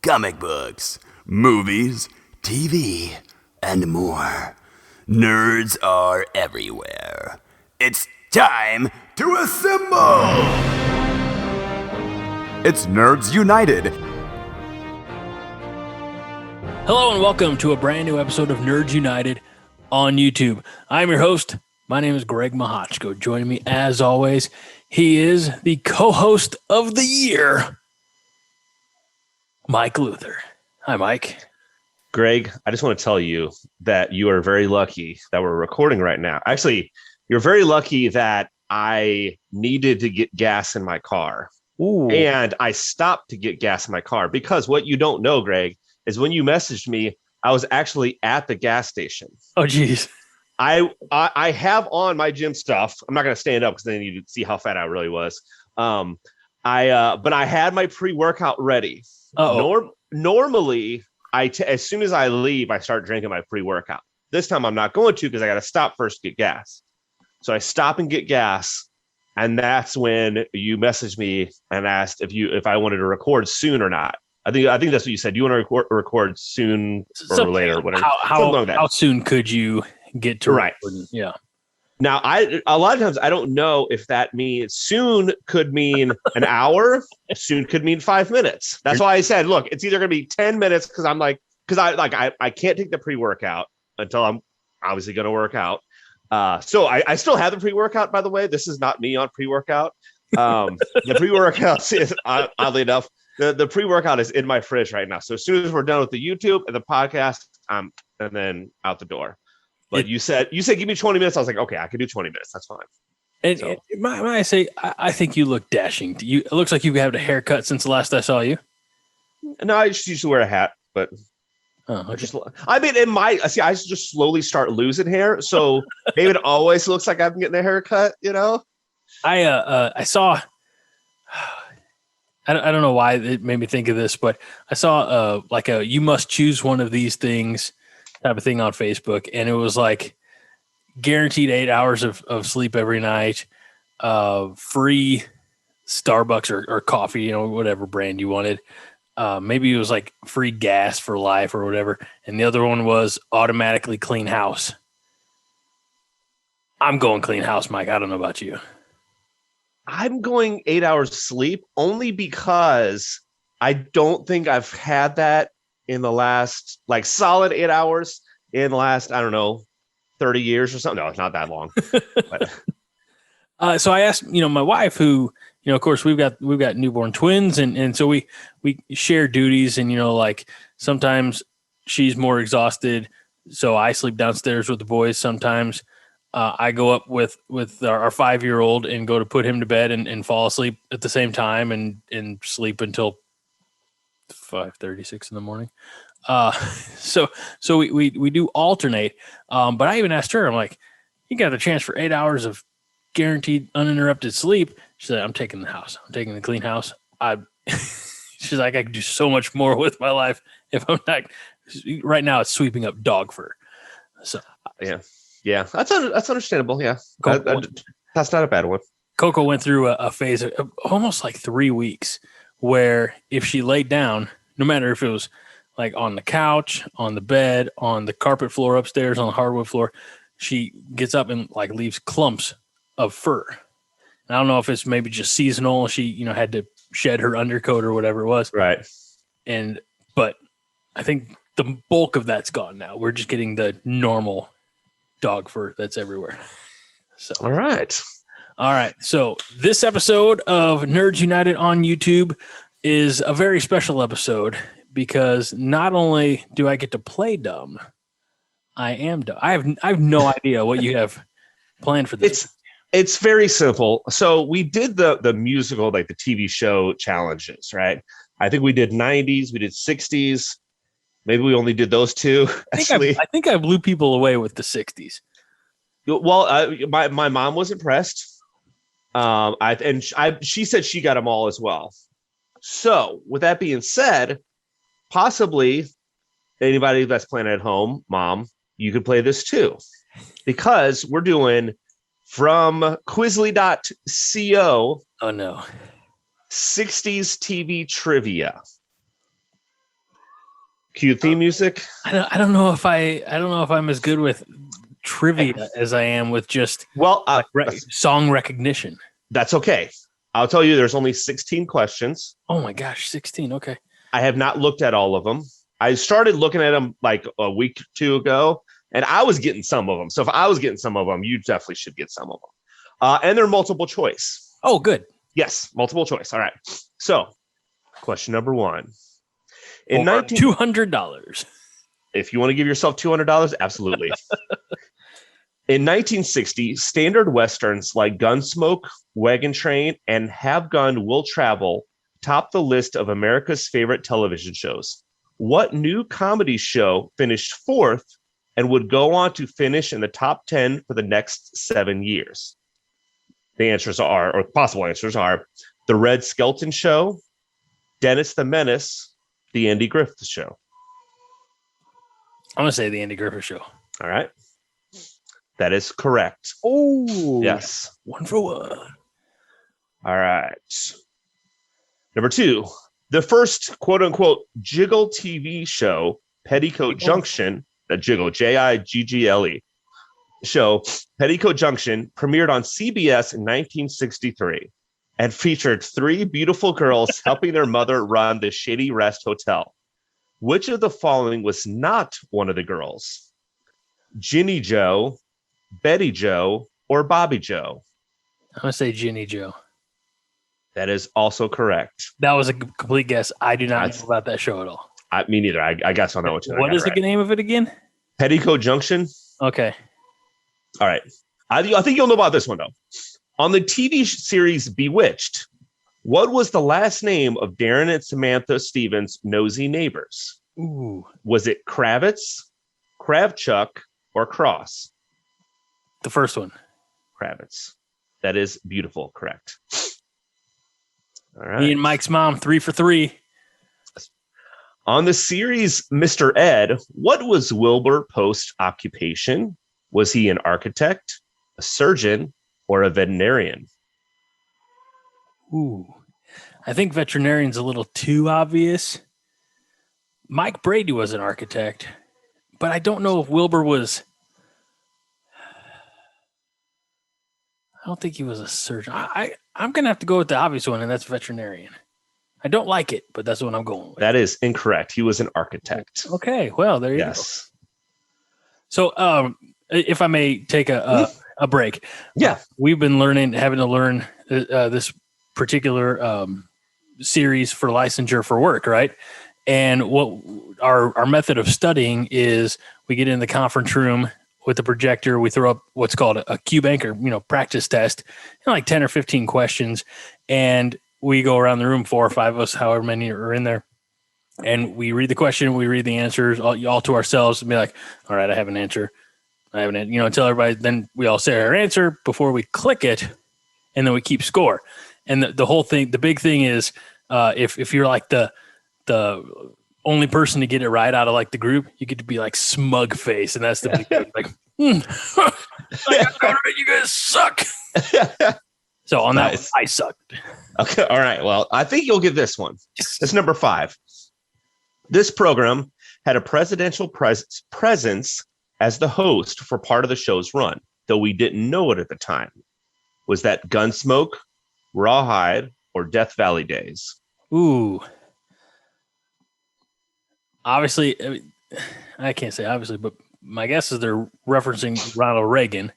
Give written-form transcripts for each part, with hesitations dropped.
comic books, movies, TV, and more. Nerds are everywhere. It's time to assemble! It's Nerds United. Hello and welcome to a brand new episode of Nerds United on YouTube. I'm your host. My name is Greg Mahochko. Joining me as always, he is the co-host of the year, Mike Luther. Hi, Mike. Greg, I just want to tell you that you are very lucky that we're recording right now. Actually, you're very lucky that I needed to get gas in my car. Ooh. And I stopped to get gas in my car because what you don't know, Greg, is when you messaged me, I was actually at the gas station. Oh, geez. I have on my gym stuff. I'm not going to stand up because then you see how fat I really was. But I had my pre-workout ready. Normally, as soon as I leave, I start drinking my pre-workout. This time I'm not going to because I got to stop first to get gas. So I stop and get gas. And that's when you messaged me and asked if I wanted to record soon or not. I think that's what you said. Do you want to record soon or later? Or whatever. How soon could you get to right? Recording? Yeah. Now, a lot of times I don't know if that means soon could mean an hour, soon could mean 5 minutes. That's why I said, look, it's either going to be 10 minutes because I can't take the pre-workout until I'm obviously going to work out. So I still have the pre-workout, by the way. This is not me on pre-workout. The pre-workout is, oddly enough, the pre-workout is in my fridge right now. So as soon as we're done with the YouTube and the podcast, and then out the door. But you said give me 20 minutes. I was like, okay, I can do 20 minutes. That's fine. And I say, I think you look dashing. It looks like you've had a haircut since the last I saw you. No, I just used to wear a hat, but I just slowly start losing hair. So maybe it always looks like I'm getting a haircut, you know? I saw, I don't know why it made me think of this, but I saw you must choose one of these things type of thing on Facebook. And it was like guaranteed 8 hours of sleep every night, free Starbucks or coffee, whatever brand you wanted. Maybe it was like free gas for life or whatever. And the other one was automatically clean house. I'm going clean house, Mike. I don't know about you. I'm going 8 hours sleep only because I don't think I've had that in the last solid 8 hours in the last, I don't know, 30 years or something. No, it's not that long. So I asked, my wife who, of course we've got newborn twins and so we share duties and, sometimes she's more exhausted. So I sleep downstairs with the boys. Sometimes I go up with our 5-year-old and go to put him to bed and fall asleep at the same time and sleep until 5:36 in the morning. So we do alternate. But I even asked her, I'm like, you got a chance for 8 hours of guaranteed uninterrupted sleep. She said, I'm taking the house. I'm taking the clean house. She's like, I can do so much more with my life if I'm not. Right now, it's sweeping up dog fur. So yeah, that's understandable. Yeah, that's not a bad one. Coco went through a phase of almost like 3 weeks where if she laid down, no matter if it was like on the couch, on the bed, on the carpet floor upstairs, on the hardwood floor, she gets up and leaves clumps of fur. And I don't know if it's maybe just seasonal. She, had to shed her undercoat or whatever it was. Right. But I think the bulk of that's gone now. We're just getting the normal dog fur that's everywhere. So, all right. So this episode of Nerds United on YouTube is a very special episode because not only do I get to play dumb, I am dumb. I have no idea what you have planned for this. It's very simple. So we did the musical, the TV show challenges, right? I think we did 90s, we did 60s. Maybe we only did those two. I think I blew people away with the 60s. Well, my mom was impressed. She said she got them all as well. So with that being said, possibly anybody that's playing at home, Mom, you could play this too, because we're doing from Quizly.co. Oh no. 60s TV trivia. Cue theme music. I don't know if I'm as good with trivia as I am with just Well, song recognition. that's okay. I'll tell you, there's only 16 questions. Oh my gosh, 16. Okay. I have not looked at all of them. I started looking at them like a week or two ago, and I was getting some of them. So if I was getting some of them, you definitely should get some of them. And they're multiple choice. Oh, good. Yes, multiple choice. All right. So, question number 1. In $200. If you want to give yourself $200, absolutely. In 1960, standard westerns like Gunsmoke, Wagon Train, and Have Gun Will Travel topped the list of America's favorite television shows. What new comedy show finished 4th and would go on to finish in the top 10 for the next 7 years? The answers are, or possible answers are, The Red Skelton Show, Dennis the Menace, The Andy Griffith Show. I'm going to say The Andy Griffith Show. All right. That is correct. Oh, yes. 1 for 1. All right. Number 2, the first quote unquote jiggle TV show, Petticoat Junction, the jiggle, Jiggle show, Petticoat Junction, premiered on CBS in 1963 and featured 3 beautiful girls helping their mother run the Shady Rest Hotel. Which of the following was not one of the girls? Ginny Jo, Betty Jo, or Bobby Jo? I'm going to say Ginny Jo. That is also correct. That was a complete guess. I do not know about that show at all. Me neither. I guess on that one too. What is the name of it again? Petticoat Junction. Okay. All right. I think you'll know about this one, though. On the TV series Bewitched, what was the last name of Darren and Samantha Stevens' nosy neighbors? Ooh. Was it Kravitz, Kravchuk, or Cross? The first one. Kravitz. That is beautiful. Correct. All right. Me and Mike's mom, 3 for 3. On the series Mr. Ed, what was Wilbur Post's occupation? Was he an architect, a surgeon, or a veterinarian? Ooh. I think veterinarian's a little too obvious. Mike Brady was an architect, but I don't know if Wilbur was. I don't think he was a surgeon. I'm going to have to go with the obvious one, and that's veterinarian. I don't like it, but that's what I'm going with. That is incorrect. He was an architect. Okay, well, there you go. So if I may take a break. Yeah. We've been having to learn this particular series for licensure for work, right? And what our method of studying is we get in the conference room with the projector, we throw up what's called a cube anchor, practice test, like 10 or 15 questions. And we go around the room, 4 or 5 of us, however many are in there. And we read the question, we read the answers all to ourselves and be like, all right, I have an answer. I have an answer, tell everybody, then we all say our answer before we click it. And then we keep score. And the whole thing, the big thing is if you're like the only person to get it right out of like the group, you get to be like smug face. And that's the big thing. Like, you guys suck. So on that one, I sucked. Okay. All right. Well, I think you'll get this one. It's number 5. This program had a presidential presence as the host for part of the show's run, though we didn't know it at the time. Was that Gunsmoke, Rawhide, or Death Valley Days? Ooh. Obviously, I can't say obviously, but my guess is they're referencing Ronald Reagan.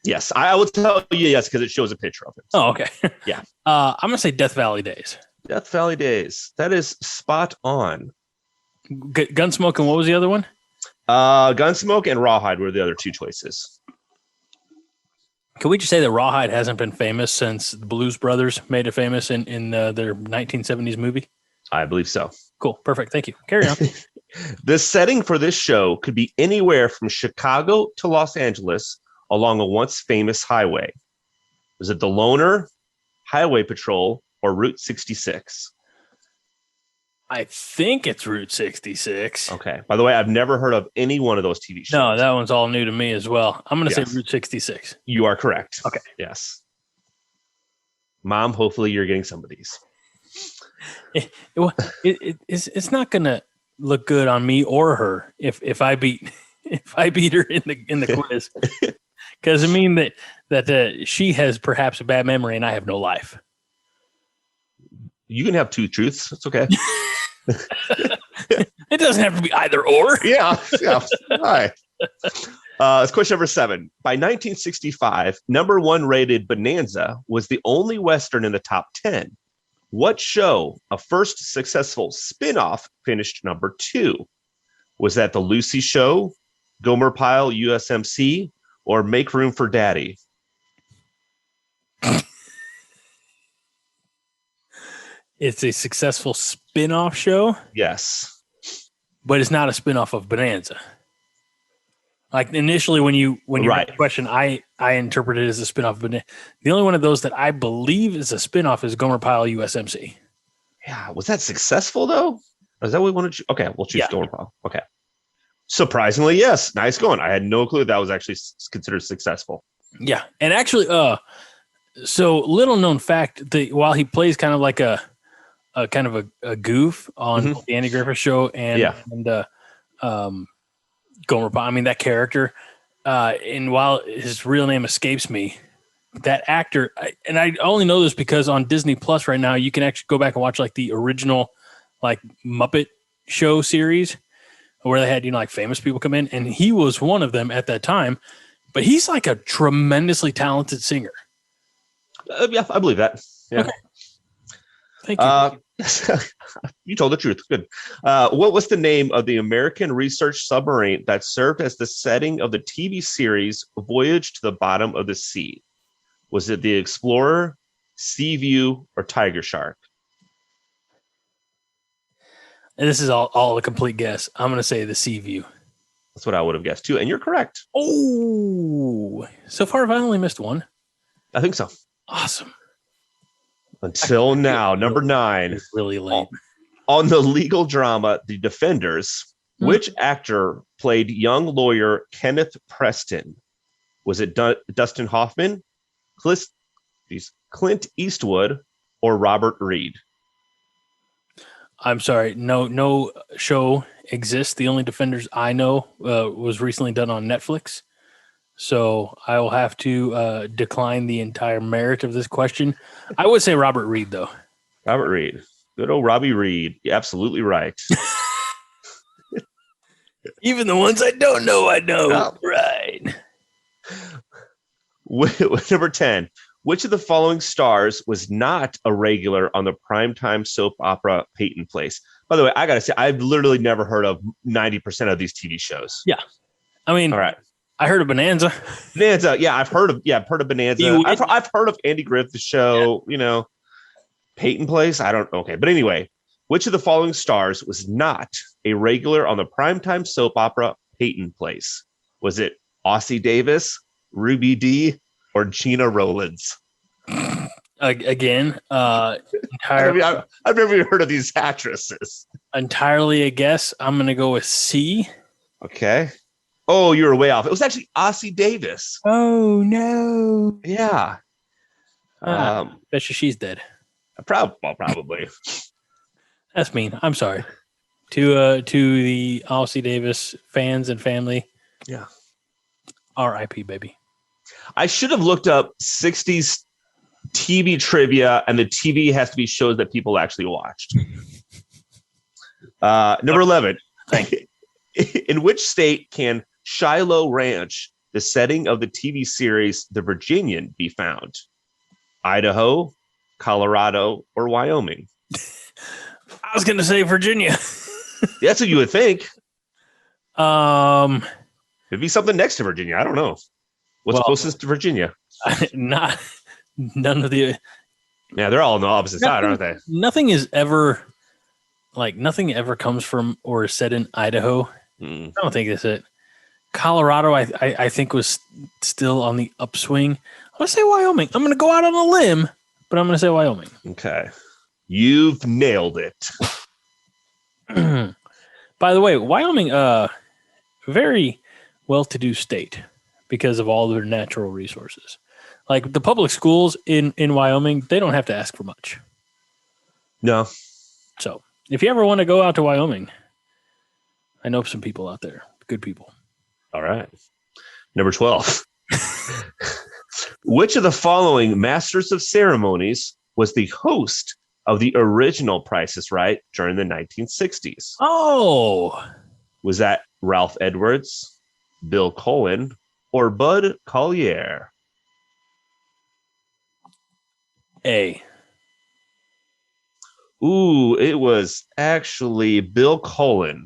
Yes, I will tell you yes because it shows a picture of it. Oh, okay. Yeah. I'm going to say Death Valley Days. Death Valley Days. That is spot on. Gunsmoke and what was the other one? Gunsmoke and Rawhide were the other 2 choices. Can we just say that Rawhide hasn't been famous since the Blues Brothers made it famous in their 1970s movie? I believe so. Cool. Perfect. Thank you. Carry on. The setting for this show could be anywhere from Chicago to Los Angeles along a once famous highway. Was it the Loner, Highway Patrol, or Route 66? I think it's Route 66. Okay. By the way, I've never heard of any one of those TV shows. No, that one's all new to me as well. I'm going to say Route 66. You are correct. Okay. Yes. Mom, hopefully you're getting some of these. It's not going to look good on me or her if I beat her in the quiz. Because I mean that she has perhaps a bad memory and I have no life. You can have two truths. It's okay. It doesn't have to be either or. Yeah. All right. It's question number 7. By 1965, number 1 rated Bonanza was the only Western in the top 10. What show, a first successful spin-off, finished number 2? Was that The Lucy Show, Gomer Pyle USMC, or Make Room for Daddy? It's a successful spin-off show? Yes. But it's not a spin-off of Bonanza. Like initially when you read the question, I interpreted it as a spin-off of Bonanza. The only one of those that I believe is a spin-off is Gomer Pyle USMC. Yeah. Was that successful though? Is that what we want to? Okay, we'll choose Gomer Pyle. Okay. Surprisingly, yes. Nice going. I had no clue that was actually considered successful. Yeah. And actually, so little known fact, while he plays kind of like a goof on the Andy Griffith Show and Gomer Pyle, I mean that character, and while his real name escapes me, that actor, and I only know this because on Disney Plus right now you can actually go back and watch like the original like Muppet Show series where they had like famous people come in, and he was one of them at that time. But he's like a tremendously talented singer. Yeah, I believe that. Yeah. Okay. Thank you. You told the truth. Good. What was the name of the American research submarine that served as the setting of the TV series Voyage to the Bottom of the Sea? Was it the Explorer, Seaview, or Tiger Shark? And this is all a complete guess. I'm going to say the Seaview. That's what I would have guessed too. And you're correct. Oh, so far I've only missed one. I think so. Awesome. Until now, number 9. It's really late. On the legal drama, The Defenders, which actor played young lawyer Kenneth Preston? Was it Dustin Hoffman, Clint Eastwood, or Robert Reed? I'm sorry. No show exists. The only Defenders I know was recently done on Netflix. So I will have to decline the entire merit of this question. I would say Robert Reed, though. Robert Reed. Good old Robbie Reed. You're absolutely right. Even the ones I don't know, I know. Oh. Right. Number 10. Which of the following stars was not a regular on the primetime soap opera Peyton Place? By the way, I got to say, I've literally never heard of 90% of these TV shows. Yeah. I mean, all right. I heard of Bonanza. Yeah, I've heard of Bonanza. I've heard of Andy Griffith Show, Peyton Place. I don't. Okay. But anyway, which of the following stars was not a regular on the primetime soap opera Peyton Place? Was it Ossie Davis, Ruby Dee, or Gina Rowlands? Again, entirely. I've never even heard of these actresses. Entirely a guess. I'm going to go with C. Okay. Oh, you were way off. It was actually Ossie Davis. Oh, no. Yeah. Bet you she's dead. Probably. That's mean. I'm sorry. To the Ossie Davis fans and family. Yeah. R.I.P. baby. I should have looked up 60s TV trivia, and the TV has to be shows that people actually watched. Number 11. Thank you. In which state can Shiloh Ranch, the setting of the TV series The Virginian, be found? Idaho, Colorado, or Wyoming? I was going to say Virginia. That's what you would think. It'd be something next to Virginia. I don't know. What's closest to Virginia? None of the. Yeah, they're all on the opposite side, aren't they? Nothing ever comes from or is said in Idaho. I don't think that's it. Colorado, I think was still on the upswing. I'm gonna say Wyoming. I'm gonna go out on a limb, but I'm gonna say Wyoming. Okay, you've nailed it. By the way, Wyoming, very well-to-do state because of all their natural resources. Like the public schools in Wyoming, they don't have to ask for much. No. So if you ever want to go out to Wyoming, I know some people out there, good people. All right. Number 12. Which of the following masters of ceremonies was the host of the original Price is Right during the 1960s? Oh, Was that Ralph Edwards, Bill Cullen, or Bud Collier? A. Ooh, it was actually Bill Cullen.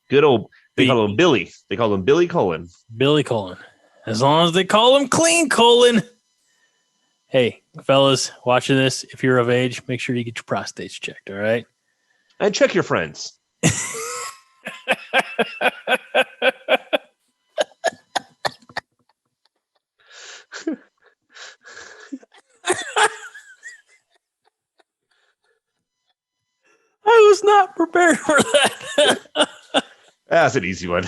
Good old, they call him Billy. They call him Billy Cullen. Billy Cullen. As long as they call him Clean Cullen. Hey, fellas, watching this, if you're of age, make sure you get your prostates checked, all right? And check your friends. I was not prepared for that. That's an easy one.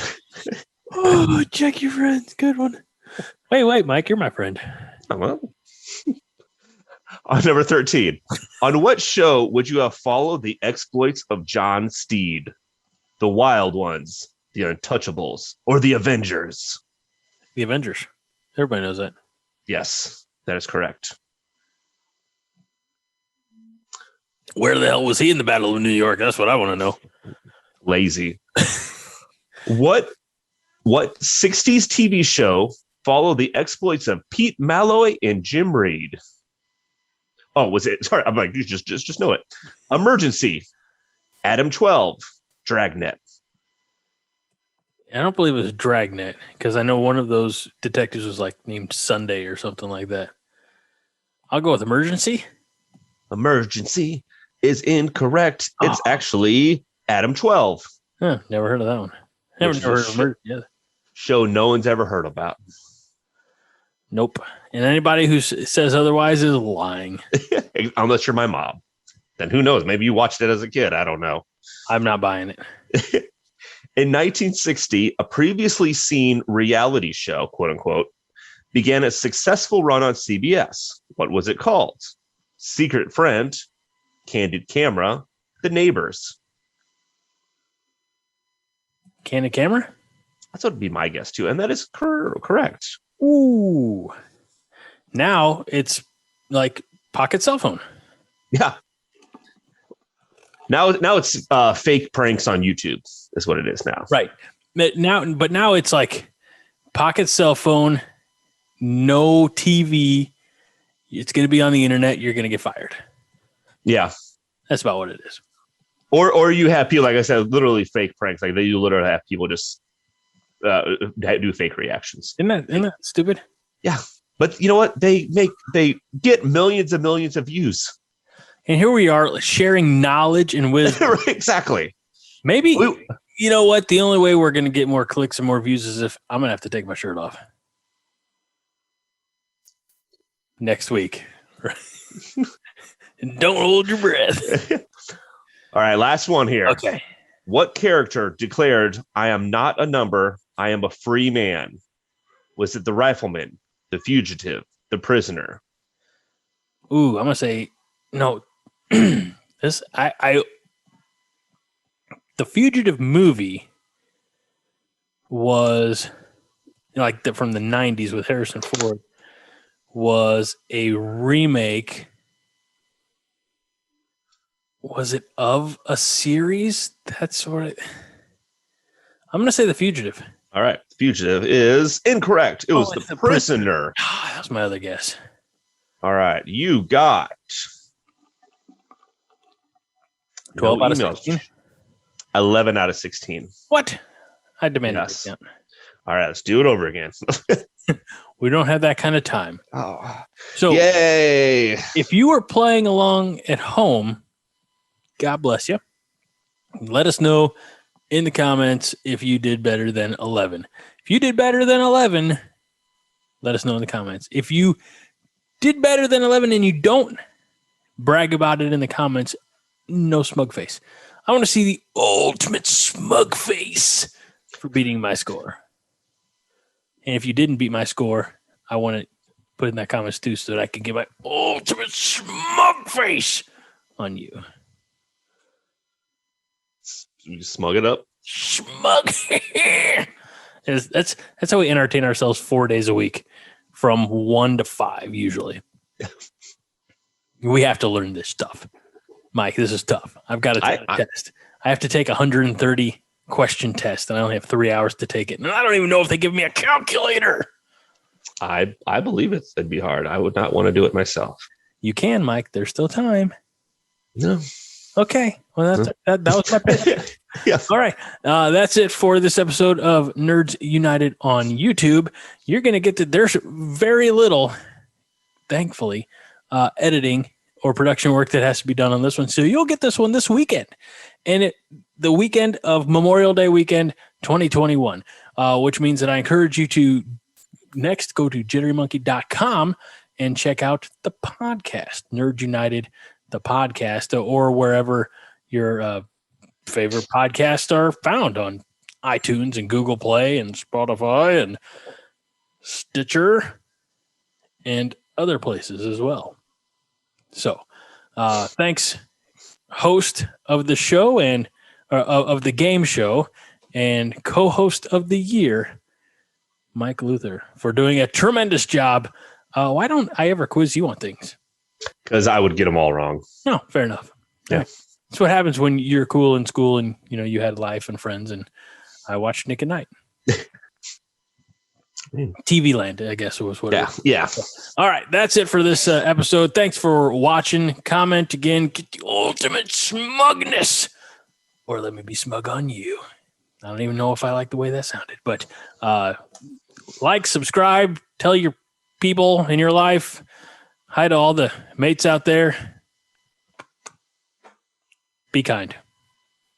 Oh, check your friends. Good one. Wait, Mike, you're my friend. Oh, well. On number 13, on what show would you have followed the exploits of John Steed? The Wild Ones, the Untouchables, or the Avengers? The Avengers. Everybody knows that. Yes, that is correct. Where the hell was he in the Battle of New York? That's what I want to know. Lazy. What 60s TV show followed the exploits of Pete Malloy and Jim Reed? Oh, was it? Sorry, I'm like, you just know it. Emergency, Adam 12, Dragnet. I don't believe it was Dragnet because I know one of those detectives was like named Sunday or something like that. I'll go with Emergency. Emergency is incorrect. It's actually Adam 12. Huh, never heard of that one. Never heard of Emergency. Show no one's ever heard about. Nope. And anybody who says otherwise is lying. Unless you're my mom. Then who knows? Maybe you watched it as a kid. I don't know. I'm not buying it. In 1960, a previously seen reality show, quote unquote, began a successful run on CBS. What was it called? Secret Friend, Candid Camera, The Neighbors. Candid Camera? That's what would be my guess, too. And that is correct. Ooh. Now it's like pocket cell phone. Yeah. Now it's fake pranks on YouTube is what it is now. Right. But now it's like pocket cell phone, no TV. It's going to be on the internet. You're going to get fired. Yeah. That's about what it is. Or you have people, like I said, literally fake pranks. Like you literally have people just do fake reactions. Isn't that stupid? Yeah. But you know what? They get millions and millions of views. And here we are sharing knowledge and wisdom. Right, exactly. Maybe, you know what? The only way we're going to get more clicks and more views is if I'm going to have to take my shirt off. Next week. And don't hold your breath. All right, last one here. Okay. What character declared, "I am not a number, I am a free man"? Was it the rifleman, the fugitive, the prisoner? Ooh, I'm going to say no. The Fugitive movie was like from the 90s with Harrison Ford, was a remake. Was it of a series? That's what I'm going to say The Fugitive. All right. Fugitive is incorrect. It was the prisoner. That was my other guess. All right. You got 12 out of 16. 11 out of 16. What? I demand a Yes. discount. All right. Let's do it over again. We don't have that kind of time. Oh, So yay. if you are playing along at home, God bless you. Let us know in the comments if you did better than 11. If you did better than 11, let us know in the comments. If you did better than 11 and you don't, brag about it in the comments. No smug face. I want to see the ultimate smug face for beating my score. And if you didn't beat my score, I want to put in that comments too so that I can get my ultimate smug face on you. You smug it up. Smug. That's how we entertain ourselves 4 days a week, from 1 to 5 usually. We have to learn this stuff, Mike. This is tough. I've got to take a test. I have to take 130 question test, and I only have 3 hours to take it. And I don't even know if they give me a calculator. I believe it'd be hard. I would not want to do it myself. You can, Mike. There's still time. No. Okay. Well, that was my pick. Yes. All right. That's it for this episode of Nerds United on YouTube. You're going to get to, there's very little, thankfully, editing or production work that has to be done on this one. So you'll get this one this weekend. And the weekend of Memorial Day weekend 2021, which means that I encourage you to next go to jitterymonkey.com and check out the podcast, Nerd United, the podcast, or wherever your favorite podcasts are found on iTunes and Google Play and Spotify and Stitcher and other places as well. So thanks, host of the show and of the game show and co-host of the year, Mike Luther, for doing a tremendous job. Why don't I ever quiz you on things? Because I would get them all wrong. No, fair enough. Yeah. That's what happens when you're cool in school and, you had life and friends, and I watched Nick at Night. TV Land, I guess was what it was. Yeah. All right. That's it for this episode. Thanks for watching. Comment again. Get the ultimate smugness. Or let me be smug on you. I don't even know if I like the way that sounded. But like, subscribe, tell your people in your life. Hi to all the mates out there. Be kind.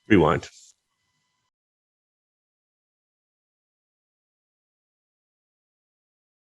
Rewind.